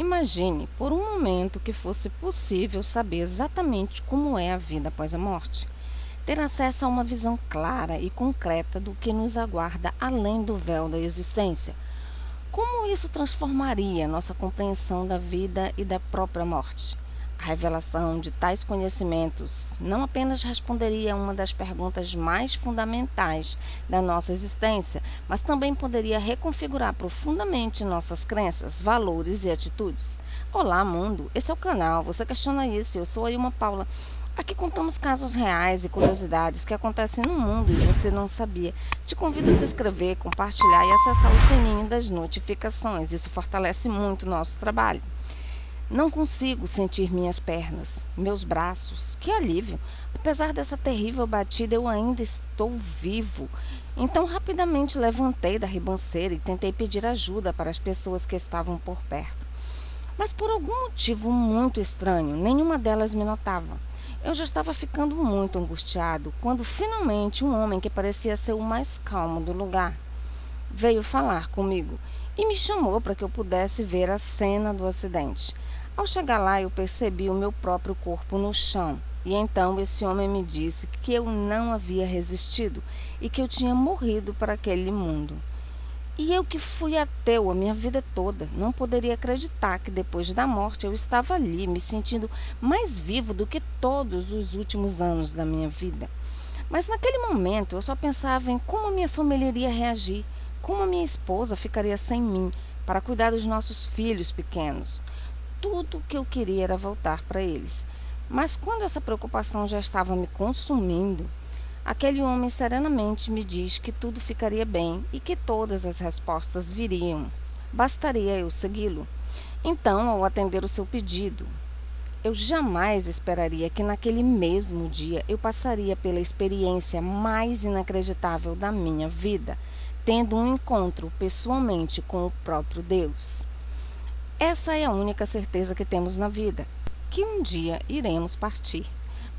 Imagine por um momento que fosse possível saber exatamente como é a vida após a morte. Ter acesso a uma visão clara e concreta do que nos aguarda além do véu da existência. Como isso transformaria nossa compreensão da vida e da própria morte? A revelação de tais conhecimentos não apenas responderia a uma das perguntas mais fundamentais da nossa existência, mas também poderia reconfigurar profundamente nossas crenças, valores e atitudes. Olá, mundo! Esse é o canal Você Questiona Isso. Eu sou a Ilma Paula. Aqui contamos casos reais e curiosidades que acontecem no mundo e você não sabia. Te convido a se inscrever, compartilhar e acessar o sininho das notificações. Isso fortalece muito o nosso trabalho. Não consigo sentir minhas pernas, meus braços. Que alívio! Apesar dessa terrível batida, eu ainda estou vivo. Então, rapidamente levantei da ribanceira e tentei pedir ajuda para as pessoas que estavam por perto. Mas por algum motivo muito estranho, nenhuma delas me notava. Eu já estava ficando muito angustiado quando finalmente um homem que parecia ser o mais calmo do lugar veio falar comigo e me chamou para que eu pudesse ver a cena do acidente. Ao chegar lá, eu percebi o meu próprio corpo no chão. E então esse homem me disse que eu não havia resistido e que eu tinha morrido para aquele mundo. E eu que fui ateu a minha vida toda, não poderia acreditar que depois da morte eu estava ali, me sentindo mais vivo do que todos os últimos anos da minha vida. Mas naquele momento eu só pensava em como a minha família iria reagir, como a minha esposa ficaria sem mim para cuidar dos nossos filhos pequenos. Tudo o que eu queria era voltar para eles. Mas quando essa preocupação já estava me consumindo, aquele homem serenamente me diz que tudo ficaria bem e que todas as respostas viriam. Bastaria eu segui-lo. Então, ao atender o seu pedido, eu jamais esperaria que naquele mesmo dia eu passaria pela experiência mais inacreditável da minha vida, tendo um encontro pessoalmente com o próprio Deus. Essa é a única certeza que temos na vida, que um dia iremos partir.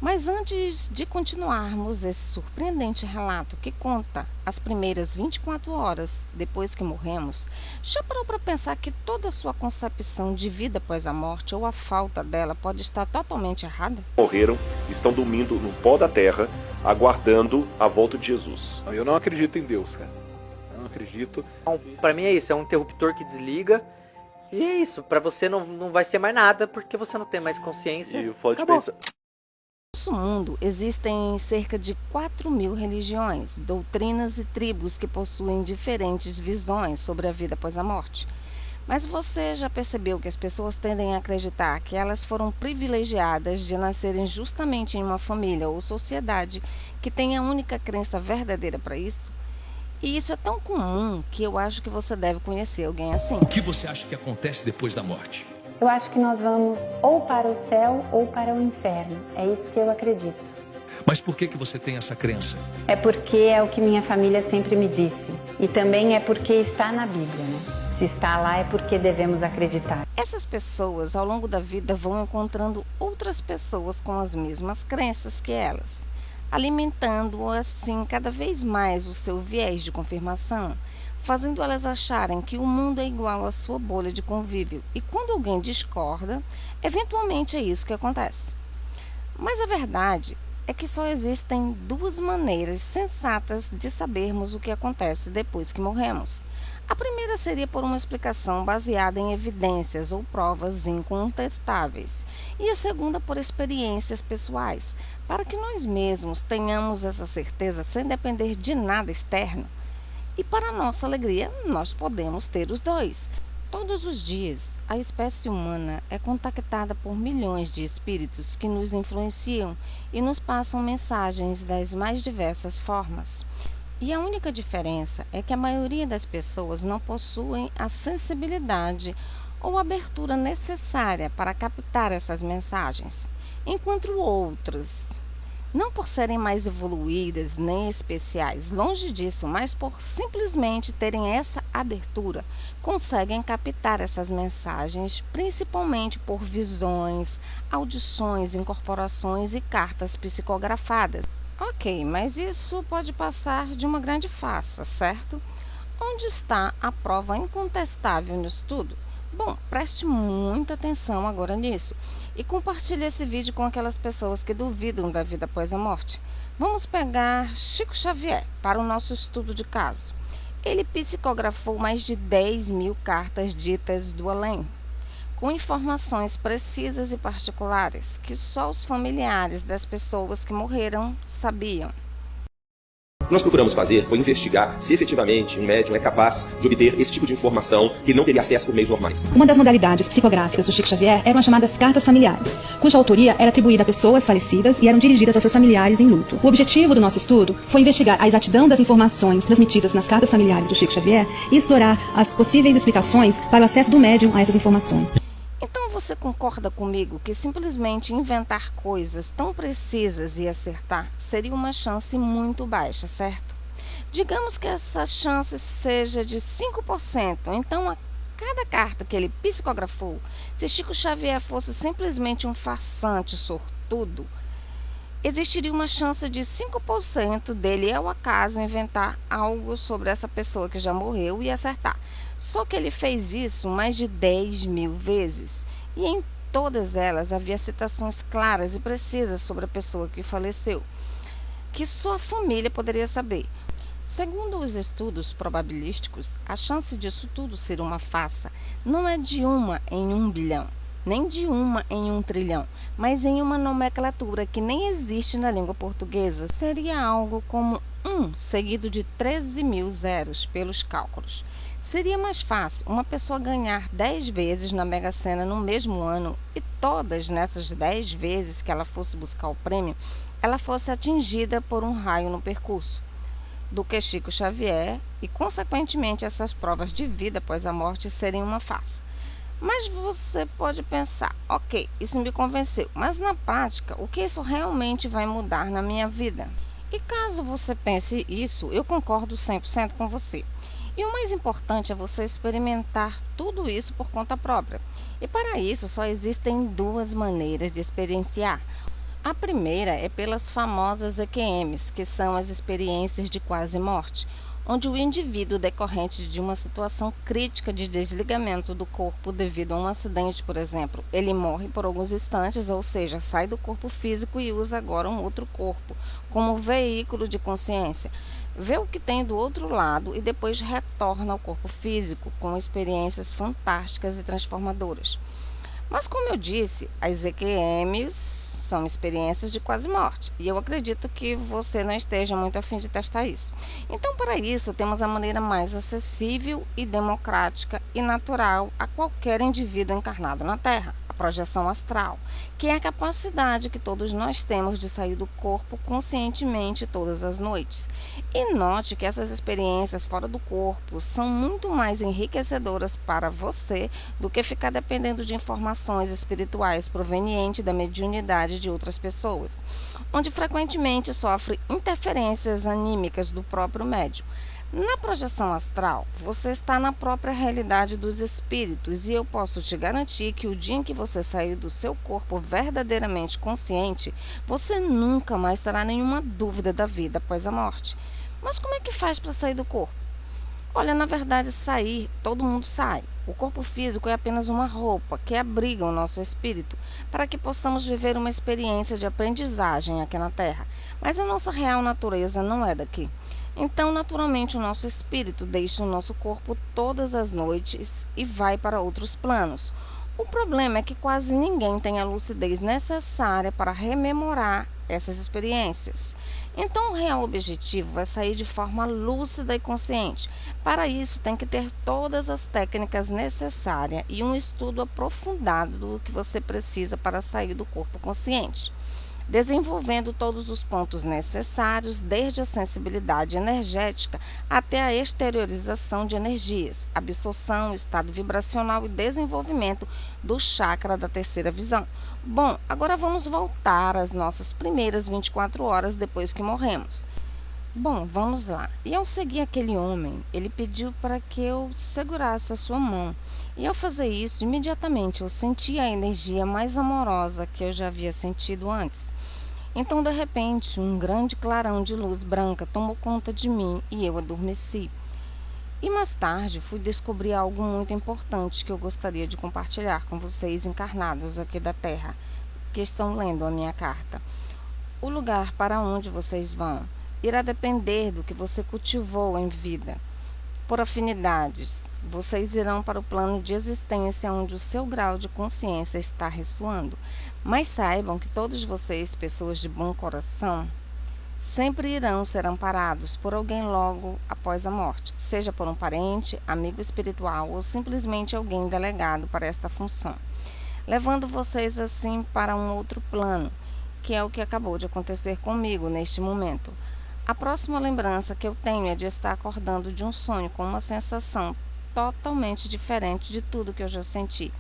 Mas antes de continuarmos esse surpreendente relato que conta as primeiras 24 horas depois que morremos, já parou para pensar que toda a sua concepção de vida após a morte ou a falta dela pode estar totalmente errada? Morreram, estão dormindo no pó da terra, aguardando a volta de Jesus. Eu não acredito em Deus, cara. Eu não acredito. Então, pra mim é isso, é um interruptor que desliga. E é isso, pra você não vai ser mais nada, porque você não tem mais consciência. E pode Acabou. pensar. No nosso mundo existem cerca de 4.000 religiões, doutrinas e tribos que possuem diferentes visões sobre a vida após a morte. Mas você já percebeu que as pessoas tendem a acreditar que elas foram privilegiadas de nascerem justamente em uma família ou sociedade que tem a única crença verdadeira para isso? E isso é tão comum que eu acho que você deve conhecer alguém assim. O que você acha que acontece depois da morte? Eu acho que nós vamos ou para o céu ou para o inferno. É isso que eu acredito. Mas por que você tem essa crença? É porque é o que minha família sempre me disse. E também é porque está na Bíblia, né? Se está lá é porque devemos acreditar. Essas pessoas, ao longo da vida, vão encontrando outras pessoas com as mesmas crenças que elas, alimentando assim cada vez mais o seu viés de confirmação, fazendo elas acharem que o mundo é igual à sua bolha de convívio. E quando alguém discorda, eventualmente é isso que acontece. Mas a verdade é que só existem duas maneiras sensatas de sabermos o que acontece depois que morremos. A primeira seria por uma explicação baseada em evidências ou provas incontestáveis, e a segunda por experiências pessoais, para que nós mesmos tenhamos essa certeza sem depender de nada externo. E para nossa alegria, nós podemos ter os dois. Todos os dias, a espécie humana é contactada por milhões de espíritos que nos influenciam e nos passam mensagens das mais diversas formas. E a única diferença é que a maioria das pessoas não possuem a sensibilidade ou abertura necessária para captar essas mensagens, enquanto outras, não por serem mais evoluídas nem especiais, longe disso, mas por simplesmente terem essa abertura, conseguem captar essas mensagens, principalmente por visões, audições, incorporações e cartas psicografadas. Ok, mas isso pode passar de uma grande farsa, certo? Onde está a prova incontestável nisso tudo? Bom, preste muita atenção agora nisso e compartilhe esse vídeo com aquelas pessoas que duvidam da vida após a morte. Vamos pegar Chico Xavier para o nosso estudo de caso. Ele psicografou mais de 10.000 cartas ditas do além, com informações precisas e particulares que só os familiares das pessoas que morreram sabiam. O que nós procuramos fazer foi investigar se efetivamente um médium é capaz de obter esse tipo de informação que não teria acesso por meios normais. Uma das modalidades psicográficas do Chico Xavier eram as chamadas cartas familiares, cuja autoria era atribuída a pessoas falecidas e eram dirigidas aos seus familiares em luto. O objetivo do nosso estudo foi investigar a exatidão das informações transmitidas nas cartas familiares do Chico Xavier e explorar as possíveis explicações para o acesso do médium a essas informações. Então você concorda comigo que simplesmente inventar coisas tão precisas e acertar seria uma chance muito baixa, certo? Digamos que essa chance seja de 5%, então a cada carta que ele psicografou, se Chico Xavier fosse simplesmente um farsante sortudo, existiria uma chance de 5% dele ao acaso inventar algo sobre essa pessoa que já morreu e acertar. Só que ele fez isso mais de 10.000 vezes e em todas elas havia citações claras e precisas sobre a pessoa que faleceu, que só a família poderia saber. Segundo os estudos probabilísticos, a chance disso tudo ser uma farsa não é de 1 em 1 bilhão, nem de 1 em 1 trilhão, mas em uma nomenclatura que nem existe na língua portuguesa. Seria algo como 1 seguido de 13.000 zeros pelos cálculos. Seria mais fácil uma pessoa ganhar 10 vezes na Mega Sena no mesmo ano e todas nessas 10 vezes que ela fosse buscar o prêmio, ela fosse atingida por um raio no percurso, do que Chico Xavier e, consequentemente, essas provas de vida após a morte serem uma farsa. Mas você pode pensar, ok, isso me convenceu, mas na prática, o que isso realmente vai mudar na minha vida? E caso você pense isso, eu concordo 100% com você. E o mais importante é você experimentar tudo isso por conta própria. E para isso só existem 2 maneiras de experienciar. A primeira é pelas famosas EQMs, que são as experiências de quase morte, onde o indivíduo, decorrente de uma situação crítica de desligamento do corpo devido a um acidente, por exemplo, ele morre por alguns instantes, ou seja, sai do corpo físico e usa agora um outro corpo como veículo de consciência. Vê o que tem do outro lado e depois retorna ao corpo físico com experiências fantásticas e transformadoras. Mas como eu disse, as EQMs são experiências de quase morte e eu acredito que você não esteja muito a fim de testar isso. Então, para isso, temos a maneira mais acessível e democrática e natural a qualquer indivíduo encarnado na Terra. A projeção astral, que é a capacidade que todos nós temos de sair do corpo conscientemente todas as noites. E note que essas experiências fora do corpo são muito mais enriquecedoras para você do que ficar dependendo de informações espirituais provenientes da mediunidade de outras pessoas, onde frequentemente sofre interferências anímicas do próprio médium. Na projeção astral, você está na própria realidade dos espíritos e eu posso te garantir que o dia em que você sair do seu corpo verdadeiramente consciente, você nunca mais terá nenhuma dúvida da vida após a morte. Mas como é que faz para sair do corpo? Olha, na verdade, sair, todo mundo sai. O corpo físico é apenas uma roupa que abriga o nosso espírito para que possamos viver uma experiência de aprendizagem aqui na Terra. Mas a nossa real natureza não é daqui. Então, naturalmente, o nosso espírito deixa o nosso corpo todas as noites e vai para outros planos. O problema é que quase ninguém tem a lucidez necessária para rememorar essas experiências. Então, o real objetivo é sair de forma lúcida e consciente. Para isso, tem que ter todas as técnicas necessárias e um estudo aprofundado do que você precisa para sair do corpo consciente, desenvolvendo todos os pontos necessários, desde a sensibilidade energética até a exteriorização de energias, absorção, estado vibracional e desenvolvimento do chakra da terceira visão. Bom, agora vamos voltar às nossas primeiras 24 horas depois que morremos. Bom, vamos lá. E ao seguir aquele homem, ele pediu para que eu segurasse a sua mão. E ao fazer isso, imediatamente eu senti a energia mais amorosa que eu já havia sentido antes. Então, de repente, um grande clarão de luz branca tomou conta de mim e eu adormeci. E mais tarde fui descobrir algo muito importante que eu gostaria de compartilhar com vocês encarnados aqui da Terra, que estão lendo a minha carta. O lugar para onde vocês vão irá depender do que você cultivou em vida. Por afinidades, vocês irão para o plano de existência onde o seu grau de consciência está ressoando. Mas saibam que todos vocês, pessoas de bom coração, sempre irão ser amparados por alguém logo após a morte, seja por um parente, amigo espiritual ou simplesmente alguém delegado para esta função, levando vocês assim para um outro plano, que é o que acabou de acontecer comigo neste momento. A próxima lembrança que eu tenho é de estar acordando de um sonho com uma sensação totalmente diferente de tudo que eu já senti.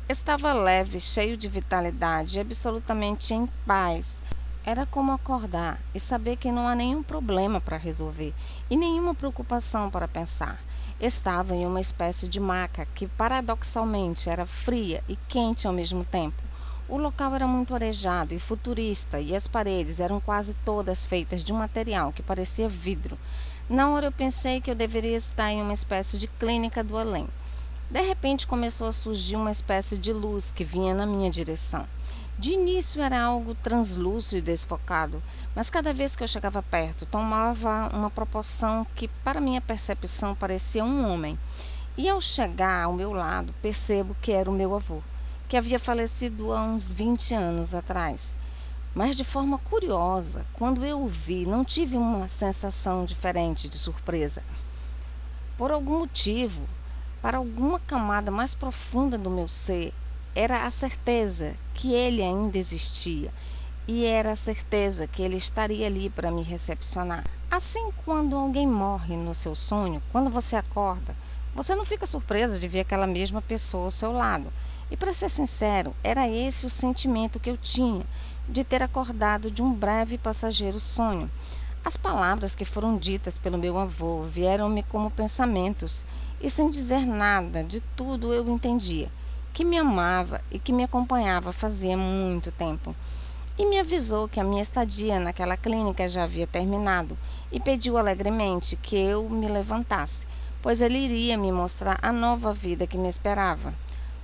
Estava leve, cheio de vitalidade e absolutamente em paz. Era como acordar e saber que não há nenhum problema para resolver e nenhuma preocupação para pensar. Estava em uma espécie de maca que paradoxalmente era fria e quente ao mesmo tempo. O local era muito arejado e futurista e as paredes eram quase todas feitas de um material que parecia vidro. Na hora eu pensei que eu deveria estar em uma espécie de clínica do além. De repente começou a surgir uma espécie de luz que vinha na minha direção. De início era algo translúcido e desfocado, mas cada vez que eu chegava perto tomava uma proporção que para minha percepção parecia um homem. E ao chegar ao meu lado percebo que era o meu avô, que havia falecido há uns 20 anos atrás. Mas de forma curiosa, quando eu o vi, não tive uma sensação diferente de surpresa. Por algum motivo, para alguma camada mais profunda do meu ser, era a certeza que ele ainda existia e era a certeza que ele estaria ali para me recepcionar. Assim, quando alguém morre no seu sonho, quando você acorda, você não fica surpresa de ver aquela mesma pessoa ao seu lado. E para ser sincero, era esse o sentimento que eu tinha de ter acordado de um breve e passageiro sonho. As palavras que foram ditas pelo meu avô vieram-me como pensamentos, e sem dizer nada de tudo eu entendia que me amava e que me acompanhava fazia muito tempo. E me avisou que a minha estadia naquela clínica já havia terminado e pediu alegremente que eu me levantasse, pois ele iria me mostrar a nova vida que me esperava.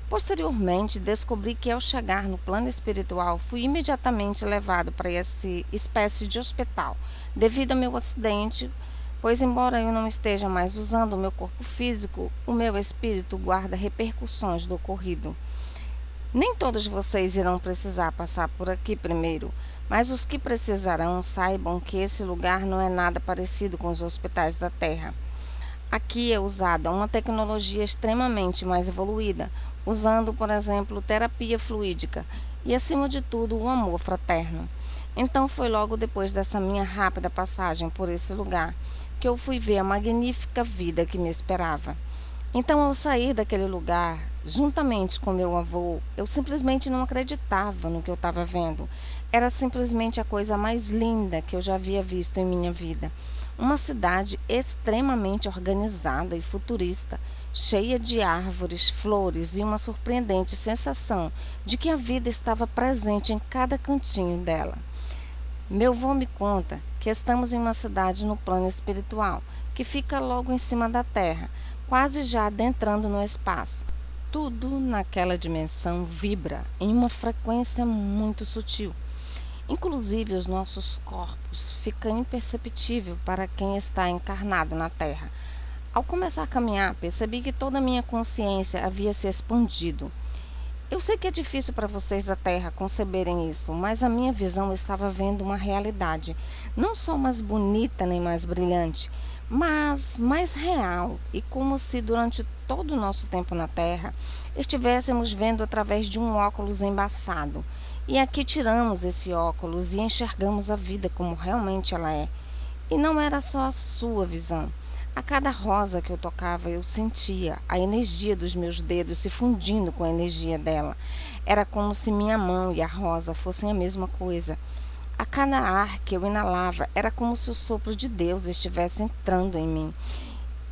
Posteriormente, descobri que ao chegar no plano espiritual, fui imediatamente levado para essa espécie de hospital, devido ao meu acidente, pois embora eu não esteja mais usando o meu corpo físico, o meu espírito guarda repercussões do ocorrido. Nem todos vocês irão precisar passar por aqui primeiro, mas os que precisarão saibam que esse lugar não é nada parecido com os hospitais da Terra. Aqui é usada uma tecnologia extremamente mais evoluída, usando, por exemplo, terapia fluídica e, acima de tudo, o amor fraterno. Então foi logo depois dessa minha rápida passagem por esse lugar que eu fui ver a magnífica vida que me esperava. Então, ao sair daquele lugar, juntamente com meu avô, eu simplesmente não acreditava no que eu estava vendo. Era simplesmente a coisa mais linda que eu já havia visto em minha vida. Uma cidade extremamente organizada e futurista, cheia de árvores, flores e uma surpreendente sensação de que a vida estava presente em cada cantinho dela. Meu avô me conta que estamos em uma cidade no plano espiritual, que fica logo em cima da Terra, quase já adentrando no espaço. Tudo naquela dimensão vibra em uma frequência muito sutil. Inclusive os nossos corpos fica imperceptível para quem está encarnado na Terra. Ao começar a caminhar, percebi que toda a minha consciência havia se expandido. Eu sei que é difícil para vocês da Terra conceberem isso, mas a minha visão estava vendo uma realidade, não só mais bonita nem mais brilhante, mas mais real, e como se durante todo o nosso tempo na Terra estivéssemos vendo através de um óculos embaçado. E aqui tiramos esse óculos e enxergamos a vida como realmente ela é. E não era só a sua visão. A cada rosa que eu tocava, eu sentia a energia dos meus dedos se fundindo com a energia dela. Era como se minha mão e a rosa fossem a mesma coisa. A cada ar que eu inalava, era como se o sopro de Deus estivesse entrando em mim.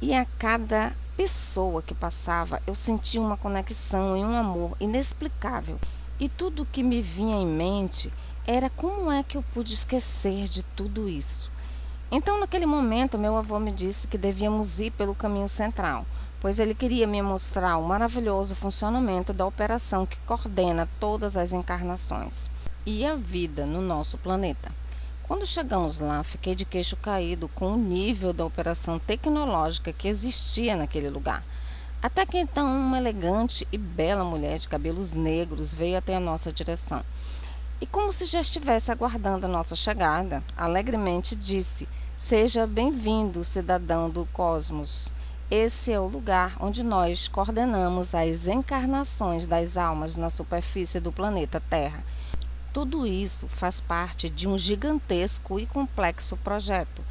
E a cada pessoa que passava, eu sentia uma conexão e um amor inexplicável. E tudo o que me vinha em mente era como é que eu pude esquecer de tudo isso. Então, naquele momento, meu avô me disse que devíamos ir pelo caminho central, pois ele queria me mostrar o maravilhoso funcionamento da operação que coordena todas as encarnações e a vida no nosso planeta. Quando chegamos lá, fiquei de queixo caído com o nível da operação tecnológica que existia naquele lugar. Até que então uma elegante e bela mulher de cabelos negros veio até a nossa direção. E como se já estivesse aguardando a nossa chegada, alegremente disse: "Seja bem-vindo, cidadão do cosmos. Esse é o lugar onde nós coordenamos as encarnações das almas na superfície do planeta Terra. Tudo isso faz parte de um gigantesco e complexo projeto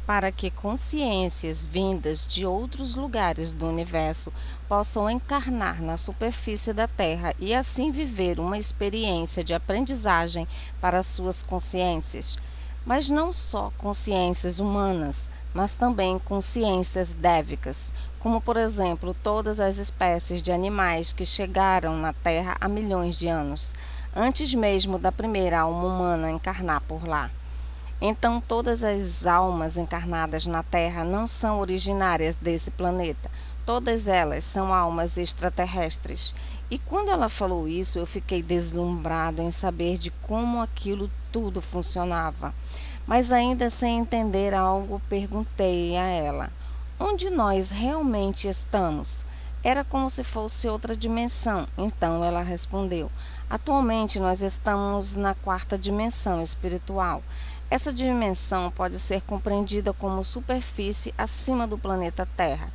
para que consciências vindas de outros lugares do universo possam encarnar na superfície da Terra e assim viver uma experiência de aprendizagem para suas consciências. Mas não só consciências humanas, mas também consciências dévicas, como por exemplo todas as espécies de animais que chegaram na Terra há milhões de anos, antes mesmo da primeira alma humana encarnar por lá. Então todas as almas encarnadas na Terra não são originárias desse planeta. Todas elas são almas extraterrestres. E quando ela falou isso, eu fiquei deslumbrado em saber de como aquilo tudo funcionava. Mas ainda sem entender algo, perguntei a ela: onde nós realmente estamos? Era como se fosse outra dimensão. Então ela respondeu: atualmente nós estamos na 4ª dimensão espiritual. Essa dimensão pode ser compreendida como superfície acima do planeta Terra.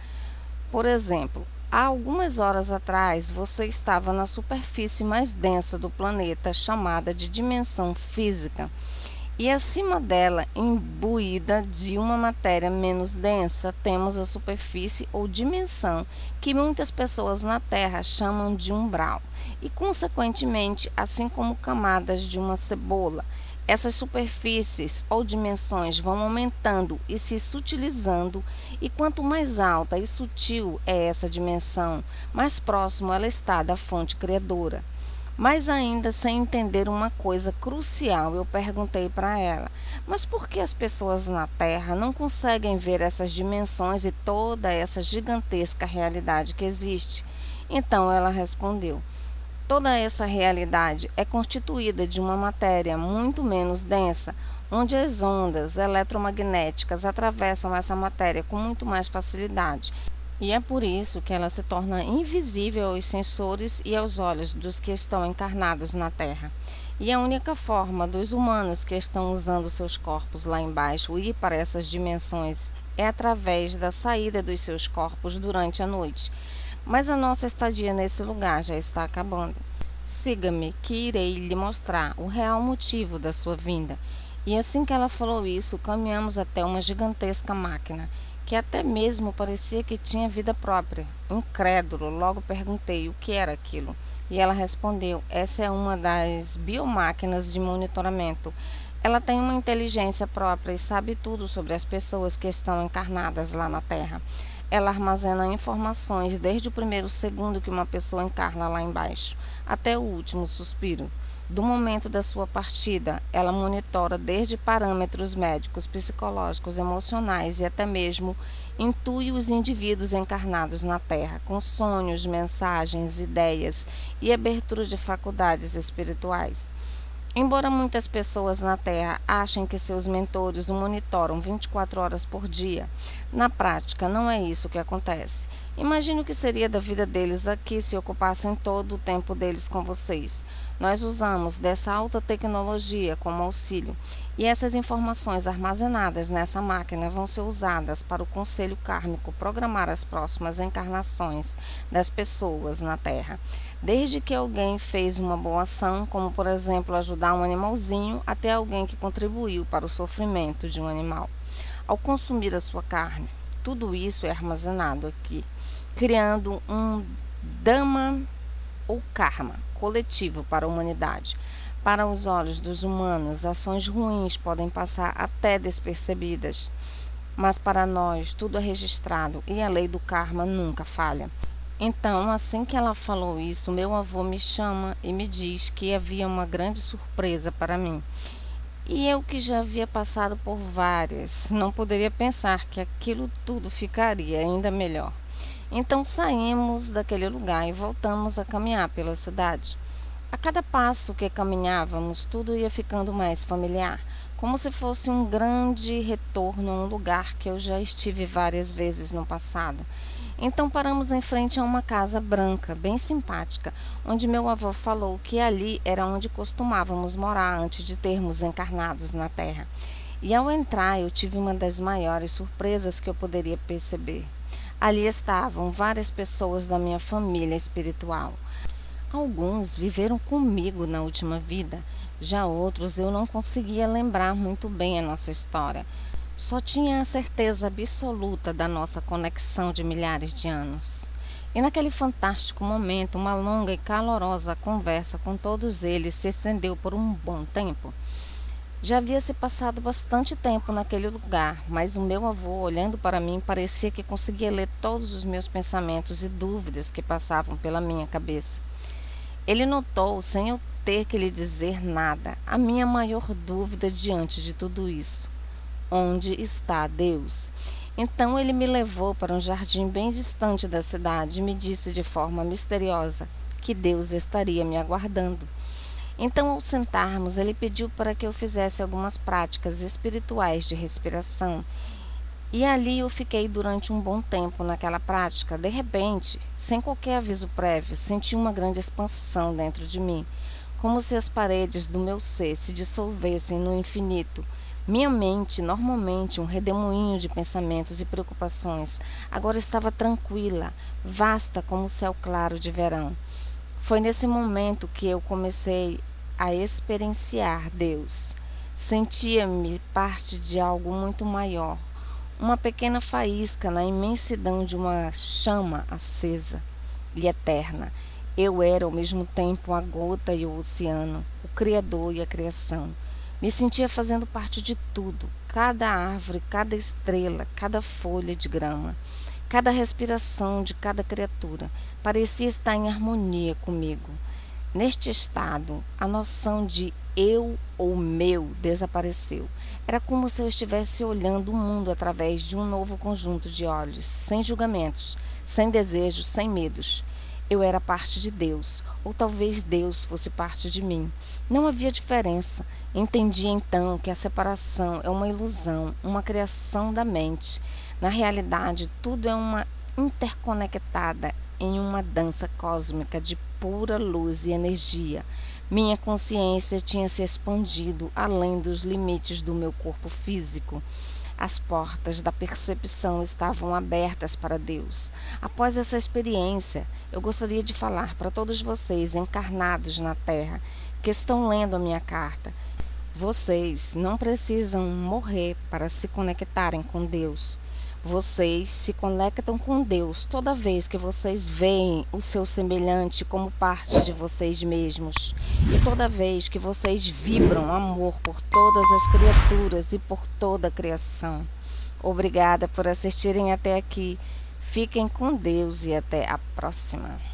Por exemplo, há algumas horas atrás você estava na superfície mais densa do planeta, chamada de dimensão física. E acima dela, imbuída de uma matéria menos densa, temos a superfície ou dimensão, que muitas pessoas na Terra chamam de umbral, e consequentemente, assim como camadas de uma cebola, essas superfícies ou dimensões vão aumentando e se sutilizando, e quanto mais alta e sutil é essa dimensão, mais próximo ela está da fonte criadora. Mas ainda sem entender uma coisa crucial, eu perguntei para ela: mas por que as pessoas na Terra não conseguem ver essas dimensões e toda essa gigantesca realidade que existe? Então ela respondeu: toda essa realidade é constituída de uma matéria muito menos densa, onde as ondas eletromagnéticas atravessam essa matéria com muito mais facilidade. E é por isso que ela se torna invisível aos sensores e aos olhos dos que estão encarnados na Terra. E a única forma dos humanos que estão usando seus corpos lá embaixo ir para essas dimensões é através da saída dos seus corpos durante a noite. Mas a nossa estadia nesse lugar já está acabando. Siga-me, que irei lhe mostrar o real motivo da sua vinda. E assim que ela falou isso, caminhamos até uma gigantesca máquina, que até mesmo parecia que tinha vida própria. Incrédulo, logo perguntei o que era aquilo. E ela respondeu: essa é uma das biomáquinas de monitoramento. Ela tem uma inteligência própria e sabe tudo sobre as pessoas que estão encarnadas lá na Terra. Ela armazena informações desde o primeiro segundo que uma pessoa encarna lá embaixo, até o último suspiro. Do momento da sua partida, ela monitora desde parâmetros médicos, psicológicos, emocionais e até mesmo intui os indivíduos encarnados na Terra, com sonhos, mensagens, ideias e abertura de faculdades espirituais. Embora muitas pessoas na Terra achem que seus mentores o monitoram 24 horas por dia, na prática não é isso que acontece. Imagine o que seria da vida deles aqui se ocupassem todo o tempo deles com vocês. Nós usamos dessa alta tecnologia como auxílio, e essas informações armazenadas nessa máquina vão ser usadas para o Conselho Kármico programar as próximas encarnações das pessoas na Terra. Desde que alguém fez uma boa ação, como por exemplo ajudar um animalzinho, até alguém que contribuiu para o sofrimento de um animal. Ao consumir a sua carne, tudo isso é armazenado aqui, criando um Dhamma ou Karma coletivo para a humanidade. Para os olhos dos humanos, ações ruins podem passar até despercebidas, mas para nós tudo é registrado e a lei do karma nunca falha. Então, assim que ela falou isso, meu avô me chama e me diz que havia uma grande surpresa para mim. E eu, que já havia passado por várias, não poderia pensar que aquilo tudo ficaria ainda melhor. Então saímos daquele lugar e voltamos a caminhar pela cidade. A cada passo que caminhávamos, tudo ia ficando mais familiar, como se fosse um grande retorno a um lugar que eu já estive várias vezes no passado. Então paramos em frente a uma casa branca, bem simpática, onde meu avô falou que ali era onde costumávamos morar antes de termos encarnados na Terra. E ao entrar, eu tive uma das maiores surpresas que eu poderia perceber. Ali estavam várias pessoas da minha família espiritual. Alguns viveram comigo na última vida, já outros eu não conseguia lembrar muito bem a nossa história. Só tinha a certeza absoluta da nossa conexão de milhares de anos. E naquele fantástico momento, uma longa e calorosa conversa com todos eles se estendeu por um bom tempo. Já havia se passado bastante tempo naquele lugar, mas o meu avô, olhando para mim, parecia que conseguia ler todos os meus pensamentos e dúvidas que passavam pela minha cabeça. Ele notou, sem eu ter que lhe dizer nada, a minha maior dúvida diante de tudo isso. Onde está Deus? Então ele me levou para um jardim bem distante da cidade e me disse de forma misteriosa que Deus estaria me aguardando. Então, ao sentarmos, ele pediu para que eu fizesse algumas práticas espirituais de respiração. E ali eu fiquei durante um bom tempo naquela prática. De repente, sem qualquer aviso prévio, senti uma grande expansão dentro de mim, como se as paredes do meu ser se dissolvessem no infinito. Minha mente, normalmente um redemoinho de pensamentos e preocupações, agora estava tranquila, vasta como o céu claro de verão. Foi nesse momento que eu comecei a experienciar Deus. Sentia-me parte de algo muito maior, uma pequena faísca na imensidão de uma chama acesa e eterna. Eu era ao mesmo tempo a gota e o oceano, o Criador e a criação. Me sentia fazendo parte de tudo, cada árvore, cada estrela, cada folha de grama, cada respiração de cada criatura. Parecia estar em harmonia comigo. Neste estado, a noção de eu ou meu desapareceu. Era como se eu estivesse olhando o mundo através de um novo conjunto de olhos, sem julgamentos, sem desejos, sem medos. Eu era parte de Deus, ou talvez Deus fosse parte de mim. Não havia diferença. Entendi então que a separação é uma ilusão, uma criação da mente. Na realidade, tudo é uma interconectada em uma dança cósmica de pura luz e energia. Minha consciência tinha se expandido além dos limites do meu corpo físico. As portas da percepção estavam abertas para Deus. Após essa experiência, eu gostaria de falar para todos vocês encarnados na Terra que estão lendo a minha carta. Vocês não precisam morrer para se conectarem com Deus. Vocês se conectam com Deus toda vez que vocês veem o seu semelhante como parte de vocês mesmos. E toda vez que vocês vibram amor por todas as criaturas e por toda a criação. Obrigada por assistirem até aqui. Fiquem com Deus e até a próxima.